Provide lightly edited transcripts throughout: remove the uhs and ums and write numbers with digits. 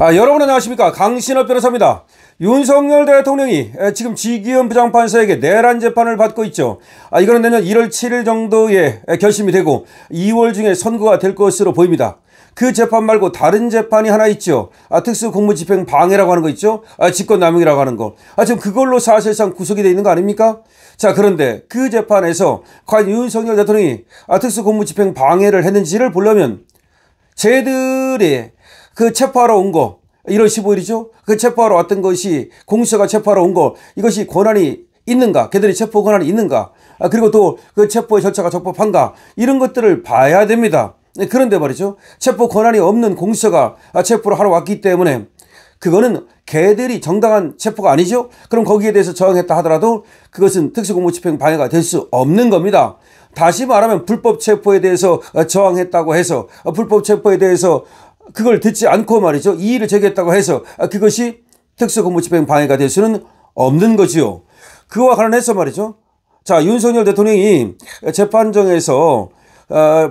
여러분 안녕하십니까, 강신업 변호사입니다. 윤석열 대통령이 지금 지기현 부장판사에게 내란 재판을 받고 있죠. 이거는 내년 1월 7일 정도에 결심이 되고 2월 중에 선고가 될 것으로 보입니다. 그 재판 말고 다른 재판이 하나 있죠. 특수공무집행 방해라고 하는 거 있죠. 직권남용이라고 하는 거. 지금 그걸로 사실상 구속이 되어 있는 거 아닙니까? 자, 그런데 그 재판에서 과연 윤석열 대통령이 특수공무집행 방해를 했는지를 보려면 쟤들이 그 체포하러 온 거, 1월 15일이죠? 그 체포하러 왔던 것이, 공수처가 체포하러 온 거, 이것이 권한이 있는가? 걔들이 체포 권한이 있는가? 그리고 또 그 체포의 절차가 적법한가? 이런 것들을 봐야 됩니다. 그런데 말이죠, 체포 권한이 없는 공수처가 체포를 하러 왔기 때문에 그거는 걔들이 정당한 체포가 아니죠? 그럼 거기에 대해서 저항했다 하더라도 그것은 특수공무집행 방해가 될 수 없는 겁니다. 다시 말하면 불법 체포에 대해서 저항했다고 해서, 불법 체포에 대해서 그걸 듣지 않고 말이죠, 이의를 제기했다고 해서 그것이 특수공무집행 방해가 될 수는 없는 거지요. 그와 관련해서 말이죠, 자, 윤석열 대통령이 재판정에서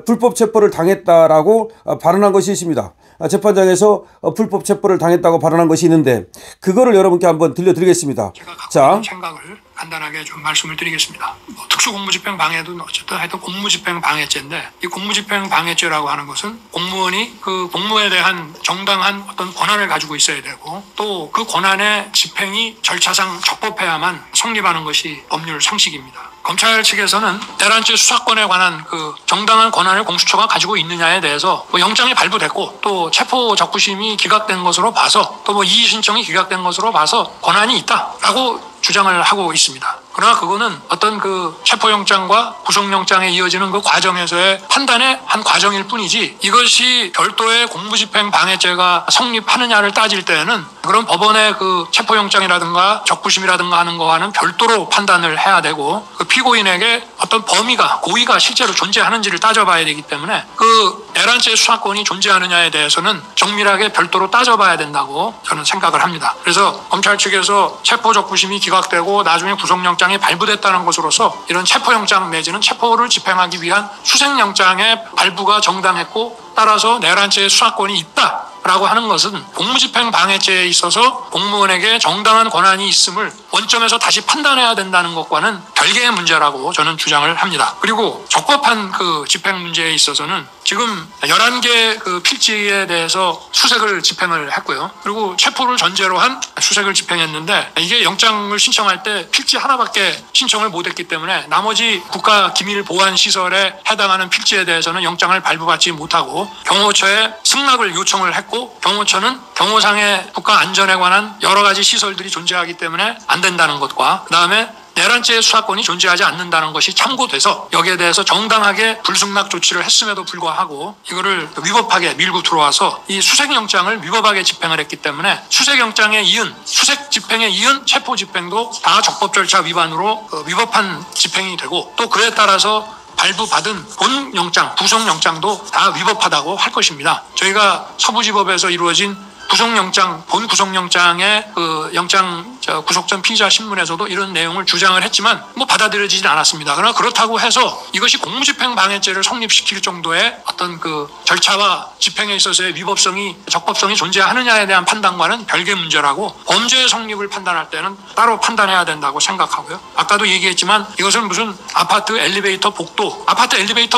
불법 체포를 당했다라고 발언한 것이 있습니다. 재판장에서 불법 체포를 당했다고 발언한 것이 있는데 그거를 여러분께 한번 들려드리겠습니다. 제가 갖고 있는 생각을 간단하게 좀 말씀을 드리겠습니다. 특수공무집행 방해도 어쨌든 하여튼 공무집행 방해죄인데, 이 공무집행 방해죄라고 하는 것은 공무원이 그 공무에 대한 정당한 어떤 권한을 가지고 있어야 되고, 또 그 권한의 집행이 절차상 적법해야만 성립하는 것이 법률 상식입니다. 검찰 측에서는 내란죄 수사권에 관한 그 정당한 권한을 공수처가 가지고 있느냐에 대해서 영장이 발부됐고, 또 체포 적부심이 기각된 것으로 봐서, 또 이의 신청이 기각된 것으로 봐서 권한이 있다라고 주장을 하고 있습니다. 그러나 그거는 어떤 그 체포영장과 구속영장에 이어지는 그 과정에서의 판단의 한 과정일 뿐이지, 이것이 별도의 공무집행 방해죄가 성립하느냐를 따질 때에는 그런 법원의 그 체포영장이라든가 적부심이라든가 하는 거와는 별도로 판단을 해야 되고, 그 피고인에게 어떤 범위가, 고의가 실제로 존재하는지를 따져봐야 되기 때문에 그 내란죄 수사권이 존재하느냐에 대해서는 정밀하게 별도로 따져봐야 된다고 저는 생각을 합니다. 그래서 검찰 측에서 체포 적부심이 기각되고 나중에 구속영장이 발부됐다는 것으로서 이런 체포영장 내지는 체포를 집행하기 위한 수색영장의 발부가 정당했고, 따라서 내란죄 수사권이 있다라고 하는 것은 공무집행 방해죄에 있어서 공무원에게 정당한 권한이 있음을 원점에서 다시 판단해야 된다는 것과는 별개의 문제라고 저는 주장을 합니다. 그리고 적법한 그 집행 문제에 있어서는 지금 11개 그 필지에 대해서 수색을 집행을 했고요. 그리고 체포를 전제로 한 수색을 집행했는데, 이게 영장을 신청할 때 필지 하나밖에 신청을 못했기 때문에 나머지 국가기밀보안시설에 해당하는 필지에 대해서는 영장을 발부받지 못하고 경호처에 승낙을 요청을 했고, 경호처는 경호상의 국가안전에 관한 여러 가지 시설들이 존재하기 때문에 안 된다는 것과, 그 다음에 내란죄 수사권이 존재하지 않는다는 것이 참고돼서 여기에 대해서 정당하게 불승낙 조치를 했음에도 불구하고 이거를 위법하게 밀고 들어와서 이 수색영장을 위법하게 집행을 했기 때문에 수색영장에 이은, 수색 집행에 이은 체포 집행도 다 적법 절차 위반으로 위법한 집행이 되고, 또 그에 따라서 발부받은 본 영장, 구속영장도 다 위법하다고 할 것입니다. 저희가 서부지법에서 이루어진 구속영장, 본 구속영장의 그 영장 구속 전 피의자 신문에서도 이런 내용을 주장을 했지만 받아들여지진 않았습니다. 그러나 그렇다고 해서 이것이 공무집행 방해죄를 성립시킬 정도의 어떤 그 절차와 집행에 있어서의 위법성이, 적법성이 존재하느냐에 대한 판단과는 별개 문제라고, 범죄 성립을 판단할 때는 따로 판단해야 된다고 생각하고요. 아까도 얘기했지만 이것은 무슨 아파트 엘리베이터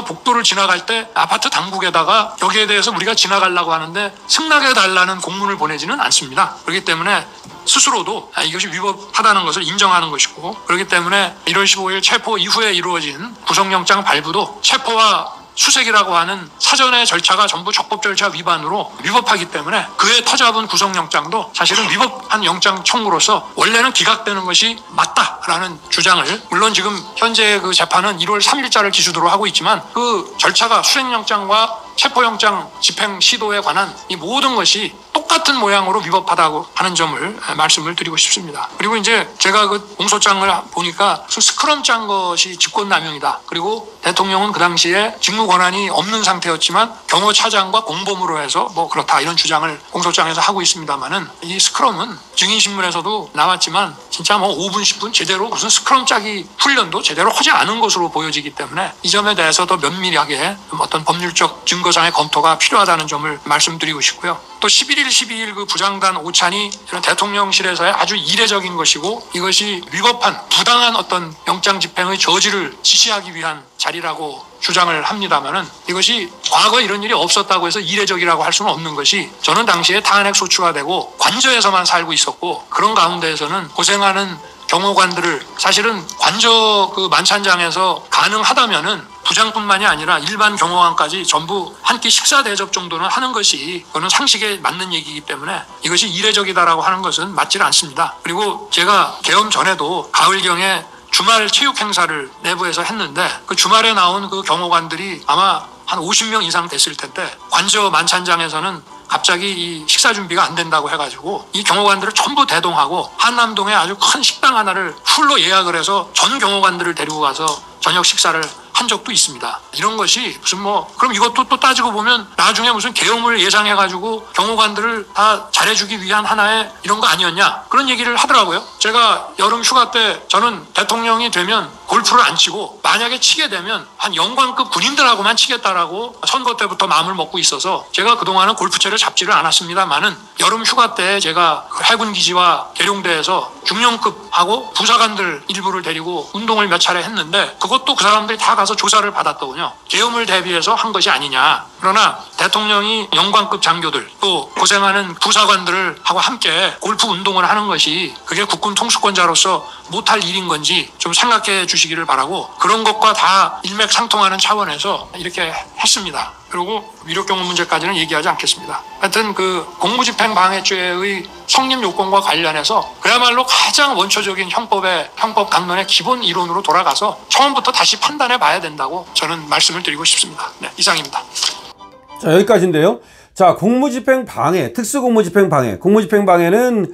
복도를 지나갈 때 아파트 당국에다가 여기에 대해서 우리가 지나가려고 하는데 승낙해 달라는 공문을 보내지는 않습니다. 그렇기 때문에 스스로도 이것이 위법하다는 것을 인정하는 것이고, 그렇기 때문에 1월 15일 체포 이후에 이루어진 구속영장 발부도 체포와 수색이라고 하는 사전의 절차가 전부 적법 절차 위반으로 위법하기 때문에 그에 터잡은 구속영장도 사실은 위법한 영장 청구로서 원래는 기각되는 것이 맞다라는 주장을, 물론 지금 현재 그 재판은 1월 3일자를 기준으로 하고 있지만 그 절차가 수색영장과 체포영장 집행 시도에 관한 이 모든 것이 똑같은 모양으로 위법하다고 하는 점을 말씀을 드리고 싶습니다. 그리고 이제 제가 그 공소장을 보니까 스크럼 짠 것이 직권남용이다. 그리고 대통령은 그 당시에 직무 권한이 없는 상태였지만 경호차장과 공범으로 해서 그렇다, 이런 주장을 공소장에서 하고 있습니다만은, 이 스크럼은 증인신문에서도 나왔지만 진짜 5분 10분 제대로 무슨 스크럼 짜기 훈련도 제대로 하지 않은 것으로 보여지기 때문에 이 점에 대해서 더 면밀하게 어떤 법률적 증거상의 검토가 필요하다는 점을 말씀드리고 싶고요. 또 11일, 12일 그 부장단 오찬이 이런 대통령실에서의 아주 이례적인 것이고 이것이 위법한 부당한 어떤 영장 집행의 저지를 지시하기 위한 자리라고 주장을 합니다만은 이것이 과거 이런 일이 없었다고 해서 이례적이라고 할 수는 없는 것이 저는 당시에 탄핵 소추가 되고 관저에서만 살고 있었고 그런 가운데에서는 고생하는 경호관들을 사실은 관저 그 만찬장에서 가능하다면은 부장뿐만이 아니라 일반 경호관까지 전부 한 끼 식사 대접 정도는 하는 것이 그거는 상식에 맞는 얘기이기 때문에 이것이 이례적이다라고 하는 것은 맞지 않습니다. 그리고 제가 계엄 전에도 가을경에 주말 체육 행사를 내부에서 했는데 그 주말에 나온 그 경호관들이 아마 한 50명 이상 됐을 텐데 관저 만찬장에서는 갑자기 이 식사 준비가 안 된다고 해가지고 이 경호관들을 전부 대동하고 한남동에 아주 큰 식당 하나를 풀로 예약을 해서 전 경호관들을 데리고 가서 저녁 식사를 한 적도 있습니다. 이런 것이 무슨 그럼 이것도 또 따지고 보면 나중에 무슨 계엄을 예상해가지고 경호관들을 다 잘해주기 위한 하나의 이런 거 아니었냐 그런 얘기를 하더라고요. 제가 여름 휴가 때 저는 대통령이 되면 골프를 안 치고 만약에 치게 되면 한 영광급 군인들하고만 치겠다라고 선거 때부터 마음을 먹고 있어서 제가 그동안은 골프채를 잡지를 않았습니다만은 여름 휴가 때 제가 해군기지와 계룡대에서 중령급하고 부사관들 일부를 데리고 운동을 몇 차례 했는데 그것도 그 사람들이 다 가서 조사를 받았더군요. 계엄을 대비해서 한 것이 아니냐. 그러나 대통령이 영광급 장교들 또 고생하는 부사관들을 하고 함께 골프 운동을 하는 것이 그게 국군 통수권자로서 못할 일인 건지 좀 생각해 주시기를 바라고 그런 것과 다 일맥상통하는 차원에서 이렇게 했습니다. 그리고 위력경호 문제까지는 얘기하지 않겠습니다. 하여튼 그 공무집행 방해죄의 성립 요건과 관련해서 그야말로 가장 원초적인 형법 강론의 기본 이론으로 돌아가서 처음부터 다시 판단해 봐야 된다고 저는 말씀을 드리고 싶습니다. 네, 이상입니다. 자, 여기까지인데요. 자, 공무집행 방해, 특수공무집행 방해. 공무집행 방해는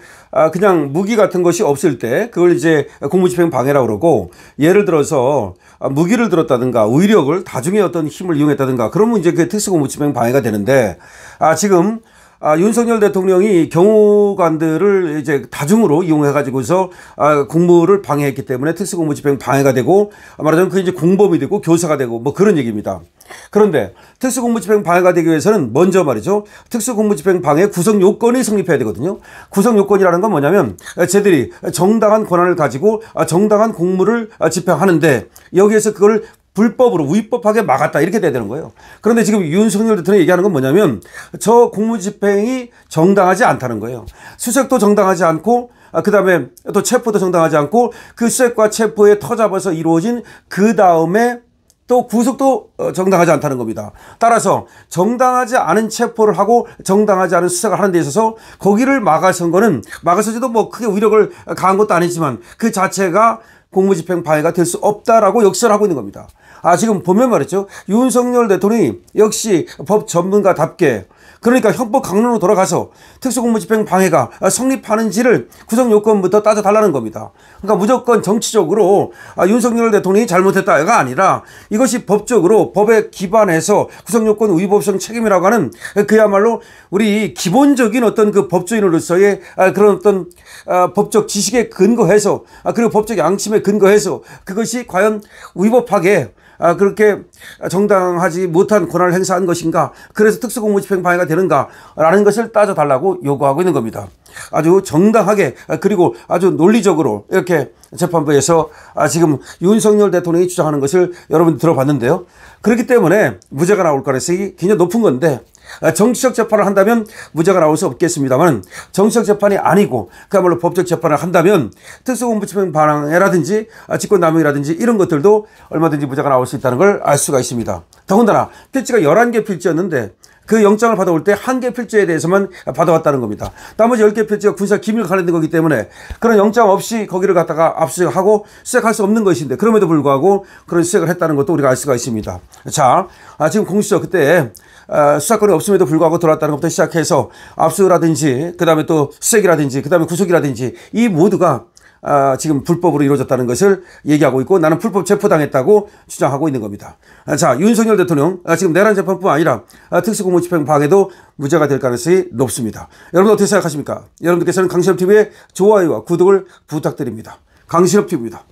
그냥 무기 같은 것이 없을 때 그걸 이제 공무집행 방해라고 그러고 예를 들어서 무기를 들었다든가 의력을 다중의 어떤 힘을 이용했다든가 그러면 이제 그게 특수공무집행 방해가 되는데 지금 윤석열 대통령이 경호관들을 이제 다중으로 이용해가지고서 공무를 방해했기 때문에 특수공무집행 방해가 되고 말하자면 그게 이제 공범이 되고 교사가 되고 뭐 그런 얘기입니다. 그런데 특수공무집행 방해가 되기 위해서는 먼저 말이죠. 특수공무집행 방해 구성 요건이 성립해야 되거든요. 구성 요건이라는 건 뭐냐면 쟤들이 정당한 권한을 가지고 정당한 공무를 집행하는데 여기에서 그걸 불법으로 위법하게 막았다 이렇게 돼야 되는 거예요. 그런데 지금 윤석열 대통령이 얘기하는 건 뭐냐면 저 공무집행이 정당하지 않다는 거예요. 수색도 정당하지 않고 그 다음에 또 체포도 정당하지 않고 그 수색과 체포에 터잡아서 이루어진 그 다음에 또 구속도 정당하지 않다는 겁니다. 따라서 정당하지 않은 체포를 하고 정당하지 않은 수색을 하는 데 있어서 거기를 막아선 거는 막아서지도 뭐 크게 위력을 가한 것도 아니지만 그 자체가 공무집행 방해가 될 수 없다라고 역설을 하고 있는 겁니다. 지금 보면 말이죠. 윤석열 대통령이 역시 법 전문가답게 그러니까 형법 강론으로 돌아가서 특수공무집행 방해가 성립하는지를 구성 요건부터 따져달라는 겁니다. 그러니까 무조건 정치적으로 윤석열 대통령이 잘못했다가 아니라 이것이 법적으로 법에 기반해서 구성 요건 위법성 책임이라고 하는 그야말로 우리 기본적인 어떤 그 법조인으로서의 그런 어떤 법적 지식에 근거해서 그리고 법적 양심에 근거해서 그것이 과연 위법하게 그렇게 정당하지 못한 권한을 행사한 것인가 그래서 특수공무집행 방해가 되는가라는 것을 따져달라고 요구하고 있는 겁니다. 아주 정당하게 그리고 아주 논리적으로 이렇게 재판부에서 지금 윤석열 대통령이 주장하는 것을 여러분 들어봤는데요. 그렇기 때문에 무죄가 나올 가능성이 굉장히 높은 건데 정치적 재판을 한다면 무죄가 나올 수 없겠습니다만 정치적 재판이 아니고 그야말로 법적 재판을 한다면 특수공무집행 방해라든지 직권남용이라든지 이런 것들도 얼마든지 무죄가 나올 수 있다는 걸 알 수가 있습니다. 더군다나 필지가 11개 필지였는데 그 영장을 받아올 때 1개 필지에 대해서만 받아왔다는 겁니다. 나머지 10개 필지가 군사 기밀과 관련된 거기 때문에 그런 영장 없이 거기를 갖다가 압수수색하고 수색할 수 없는 것인데 그럼에도 불구하고 그런 수색을 했다는 것도 우리가 알 수가 있습니다. 자, 지금 공수처 그때 수사권이 없음에도 불구하고 들어왔다는 것부터 시작해서 압수라든지 그 다음에 또 수색이라든지 그 다음에 구속이라든지 이 모두가 지금 불법으로 이루어졌다는 것을 얘기하고 있고 나는 불법 체포당했다고 주장하고 있는 겁니다. 자, 윤석열 대통령 지금 내란 재판뿐만 아니라 특수공무집행 방해도 무죄가 될 가능성이 높습니다. 여러분 어떻게 생각하십니까? 여러분들께서는 강신업TV의 좋아요와 구독을 부탁드립니다. 강신업TV입니다.